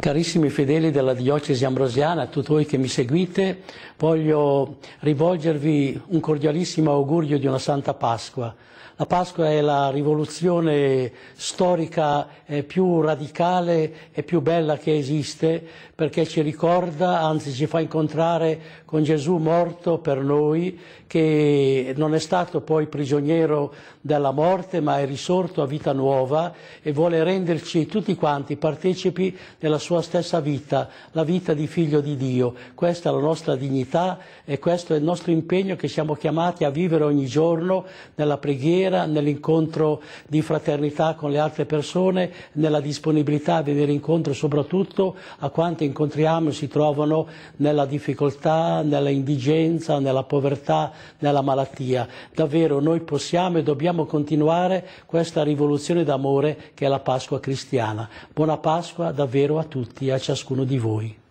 Carissimi fedeli della Diocesi Ambrosiana, a tutti voi che mi seguite, voglio rivolgervi un cordialissimo augurio di una Santa Pasqua. La Pasqua è la rivoluzione storica più radicale e più bella che esiste, perché ci ricorda, anzi ci fa incontrare con Gesù morto per noi, che non è stato poi prigioniero della morte, ma è risorto a vita nuova e vuole renderci tutti quanti partecipi della sua stessa vita, la vita di figlio di Dio. Questa è la nostra dignità e questo è il nostro impegno che siamo chiamati a vivere ogni giorno nella preghiera, nell'incontro di fraternità con le altre persone, nella disponibilità a venire incontro soprattutto a quanti incontriamo e si trovano nella difficoltà, nella indigenza, nella povertà, nella malattia. Davvero noi possiamo e dobbiamo continuare questa rivoluzione d'amore che è la Pasqua cristiana. Buona Pasqua davvero a tutti e a ciascuno di voi.